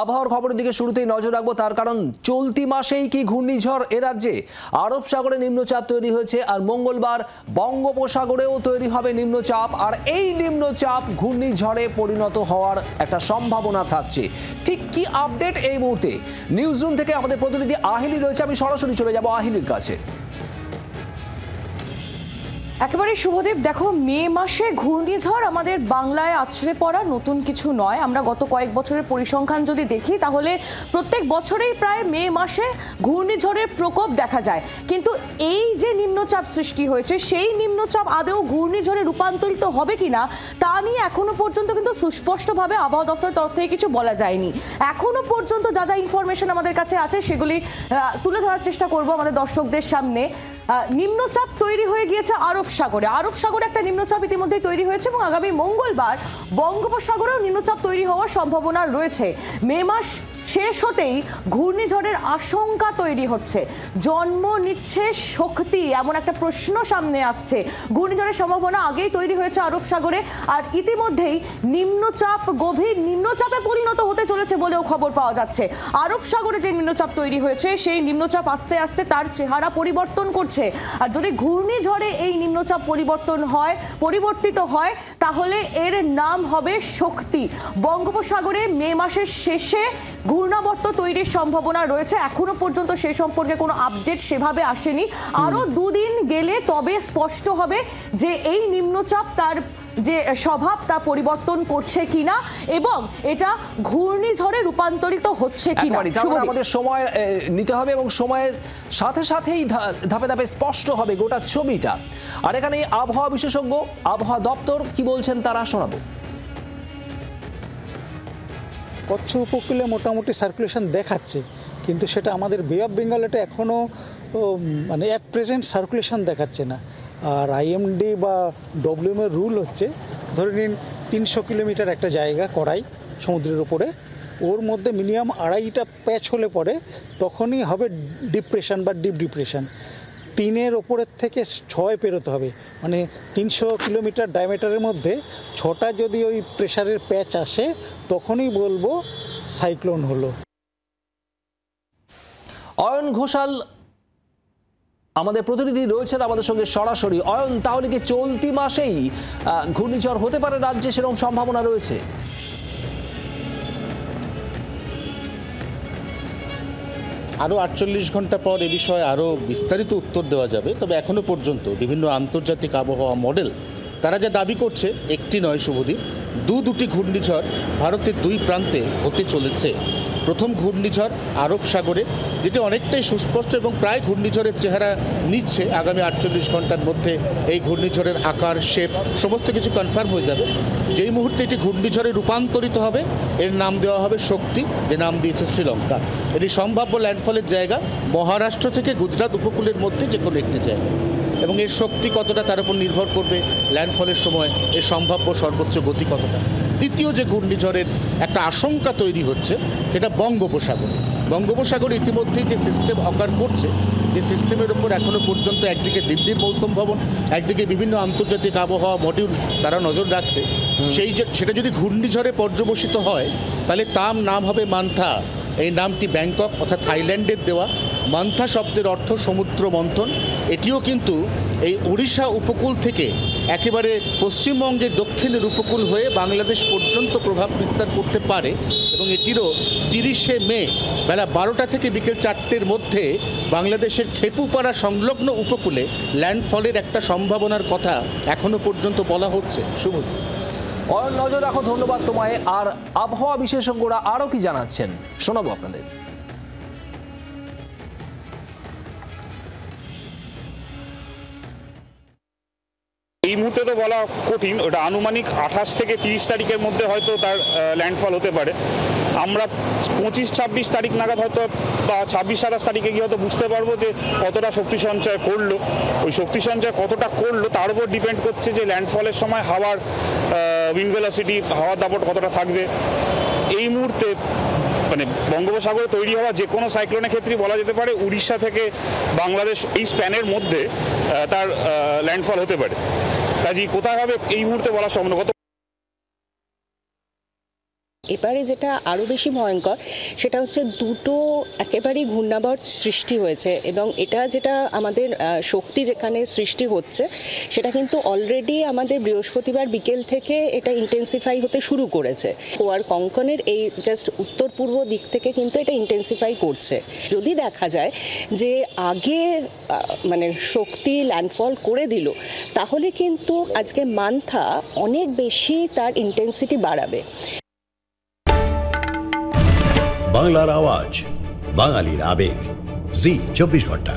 আবহাওয়ার খবরের দিকে শুরুতেই নজর রাখবো, তার কারণ চলতি মাসেই কি ঘূর্ণিঝড় এ রাজ্যে। আরব সাগরে নিম্নচাপ তৈরি হয়েছে আর মঙ্গলবার বঙ্গোপসাগরেও তৈরি হবে নিম্নচাপ, আর এই নিম্নচাপ ঘূর্ণিঝড়ে পরিণত হওয়ার একটা সম্ভাবনা থাকছে। ঠিক কি আপডেট এই মুহূর্তে নিউজ রুম থেকে আমাদের প্রতিনিধি আহিলি রয়েছে, আমি সরাসরি চলে যাব আহিলির কাছে। একেবারে শুভদীপ, দেখো মে মাসে ঘূর্ণিঝড় আমাদের বাংলায় আছড়ে পড়া নতুন কিছু নয়। আমরা গত কয়েক বছরের পরিসংখ্যান যদি দেখি তাহলে প্রত্যেক বছরেই প্রায় মে মাসে ঘূর্ণিঝড়ের প্রকোপ দেখা যায়, কিন্তু এই যে নিম্নচাপ সৃষ্টি হয়েছে সেই নিম্নচাপ আদৌ ঘূর্ণিঝড়ে রূপান্তরিত হবে কিনা তা নিয়ে এখনো পর্যন্ত কিন্তু সুস্পষ্টভাবে আবহাওয়া দপ্তরের তরফ থেকে কিছু বলা যায়নি। এখনো পর্যন্ত যা যা ইনফরমেশন আমাদের কাছে আছে সেগুলি তুলে ধরার চেষ্টা করব আমাদের দর্শকদের সামনে। নিম্নচাপ তৈরি হয়ে গিয়েছে আরব সাগরে একটা নিম্নচাপ ইতিমধ্যেই তৈরি হয়েছে এবং আগামী মঙ্গলবার বঙ্গোপসাগরেও নিম্নচাপ তৈরি হওয়ার সম্ভাবনা রয়েছে। মে মাস শেষ হতেই ঘূর্ণিঝড়ের আশঙ্কা তৈরি হচ্ছে, জন্ম নিচ্ছে শক্তি, এমন একটা প্রশ্ন সামনে আসছে। ঘূর্ণিঝড়ের সম্ভাবনা আগেই তৈরি হয়েছে আরব সাগরে, আর ইতিমধ্যেই নিম্নচাপ গভীর নিম্নচাপে পরিণত হতে চলেছে বলেও খবর পাওয়া যাচ্ছে। আরব সাগরে যে নিম্নচাপ তৈরি হয়েছে সেই নিম্নচাপ আস্তে আস্তে তার চেহারা পরিবর্তন করছে, আর যদি ঘূর্ণিঝড়ে এই নিম্নচাপ পরিবর্তিত হয় তাহলে এর নাম হবে শক্তি। বঙ্গোপসাগরে মে মাসের শেষে ঘূর্ণাবর্ত তৈরির সম্ভাবনা রয়েছে। এখনো পর্যন্ত সে সম্পর্কে কোনো আপডেট সেভাবে আসেনি। আরো দুদিন গেলে তবে স্পষ্ট হবে যে এই নিম্নচাপ তার যে স্বভাব তা পরিবর্তন করছে কিনা এবং এটা ঘূর্ণিঝড়ে রূপান্তরিত হচ্ছে কিনা। আমাদের সময় নিতে হবে এবং সময়ের সাথে সাথেই ধাপে ধাপে স্পষ্ট হবে গোটা ছবিটা। আর এখানে আবহাওয়া বিশেষজ্ঞ, আবহাওয়া দপ্তর কি বলছেন তারা শোনাবো। কচ্ছ উপকূলে মোটামুটি সার্কুলেশন দেখাচ্ছে, কিন্তু সেটা আমাদের বে অফ বেঙ্গলেটা এখনও মানে অ্যাট প্রেজেন্ট সার্কুলেশন দেখাচ্ছে না। আর আইএমডি বা ডব্লিউএম এর রুল হচ্ছে, ধরে নিন 300 কিলোমিটার একটা জায়গা করাই সমুদ্রের উপরে, ওর মধ্যে মিনিমাম 2.5টা প্যাচ হলে পরে তখনই হবে ডিপ্রেশন বা ডিপ ডিপ্রেশন। 3-এর ওপরের থেকে 6 পেরোতে হবে, মানে 300 কিলোমিটার ডায়ামিটারের মধ্যে 6টা যদি ওই প্রেশারের প্যাচ আসে তখনই বলবো সাইক্লোন হলো। অয়ন ঘোষাল আমাদের প্রতিনিধি রয়েছেন আমাদের সঙ্গে সরাসরি। অয়ন, তাহলে কি চলতি মাসেই ঘূর্ণিঝড় হতে পারে রাজ্যে, সেরকম সম্ভাবনা রয়েছে? আরও 48 ঘন্টা পর এ বিষয়ে আরও বিস্তারিত উত্তর দেওয়া যাবে। তবে এখনও পর্যন্ত বিভিন্ন আন্তর্জাতিক আবহাওয়া মডেল তারা যা দাবি করছে, একটি নয় শুভদীপ, দুটি ঘূর্ণিঝড় ভারতের 2 প্রান্তে হতে চলেছে। প্রথম ঘূর্ণিঝড় আরব সাগরে, যেটি অনেকটাই সুস্পষ্ট এবং প্রায় ঘূর্ণিঝড়ের চেহারা নিচ্ছে। আগামী 48 ঘন্টার মধ্যে এই ঘূর্ণিঝড়ের আকার, শেপ সমস্ত কিছু কনফার্ম হয়ে যাবে। যেই মুহূর্তে এটি ঘূর্ণিঝড়ে রূপান্তরিত হবে এর নাম দেওয়া হবে শক্তি, যে নাম দিয়েছে শ্রীলঙ্কা। এটি সম্ভাব্য ল্যান্ডফলের জায়গা মহারাষ্ট্র থেকে গুজরাট উপকূলের মধ্যে যে কোনো একটি জায়গা, এবং এর শক্তি কতটা তার উপর নির্ভর করবে ল্যান্ডফলের সময় এর সম্ভাব্য সর্বোচ্চ গতি কতটা। দ্বিতীয় যে ঘূর্ণিঝড়ের একটা আশঙ্কা তৈরি হচ্ছে সেটা বঙ্গোপসাগরে ইতিমধ্যেই যে সিস্টেম অকার করছে, যে সিস্টেমের উপর এখনও পর্যন্ত একদিকে দিল্লির মৌসুম ভবন, একদিকে বিভিন্ন আন্তর্জাতিক আবহাওয়া মডিউল তারা নজর রাখছে, সেটা যদি ঘূর্ণিঝড়ে পর্যবসিত হয় তাহলে তার নাম হবে মান্থা। এই নামটি ব্যাংকক অর্থাৎ থাইল্যান্ডের দেওয়া। মান্থা শব্দের অর্থ সমুদ্র মন্থন। এটিও কিন্তু এই ওড়িশা উপকূল থেকে একেবারে পশ্চিমবঙ্গের দক্ষিণের উপকূল হয়ে বাংলাদেশ পর্যন্ত প্রভাব বিস্তার করতে পারে, এবং এটিরও 30শে মে বেলা 12টা থেকে বিকেল 4টের মধ্যে বাংলাদেশের খেপুপাড়া সংলগ্ন উপকূলে ল্যান্ডফলের একটা সম্ভাবনার কথা এখনো পর্যন্ত বলা হচ্ছে। শুভ অয়ন, নজর রাখো, ধন্যবাদ তোমায়। আর আবহাওয়া বিশেষজ্ঞরা আরও কি জানাচ্ছেন শোনাবো আপনাদের। এই মুহূর্তে তো বলা কঠিন, ওটা আনুমানিক 28 থেকে 30 তারিখের মধ্যে হয়তো তার ল্যান্ডফল হতে পারে। আমরা 25-26 তারিখ নাগাদ হয়তো বা 26-27 তারিখে গিয়ে হয়তো বুঝতে পারবো যে কতটা শক্তি সঞ্চয় করলো। ওই শক্তি সঞ্চয় কতটা করলো তার উপর ডিপেন্ড করছে যে ল্যান্ডফলের সময় হাওয়ার উইন্ড ভেলোসিটি, হাওয়ার দাপট কতটা থাকবে। এই মুহূর্তে মানে বঙ্গোপসাগরে তৈরি হওয়া যে কোনো সাইক্লোনের ক্ষেত্রে বলা যেতে পারে উড়িষ্যা থেকে বাংলাদেশ এই স্প্যানের মধ্যে তার ল্যান্ডফল হতে পারে। কাজেই কোথায় হবে এই মুহূর্তে বলা সম্ভব। এবারে যেটা আরও বেশি ভয়ঙ্কর সেটা হচ্ছে দুটো একেবারেই ঘূর্ণাবর্ত সৃষ্টি হয়েছে, এবং এটা যেটা আমাদের শক্তি যেখানে সৃষ্টি হচ্ছে সেটা কিন্তু অলরেডি আমাদের বৃহস্পতিবার বিকেল থেকে এটা ইন্টেন্সিফাই হতে শুরু করেছে। গোয়ার কঙ্কনের এই জাস্ট উত্তর পূর্ব দিক থেকে কিন্তু এটা ইন্টেন্সিফাই করছে। যদি দেখা যায় যে আগে মানে শক্তি ল্যান্ডফল করে দিল, তাহলে কিন্তু আজকে মান্থা অনেক বেশি তার ইন্টেন্সিটি বাড়াবে। বাংলার আওয়াজ, বাঙালির আবেগ, জি 24 ঘন্টা।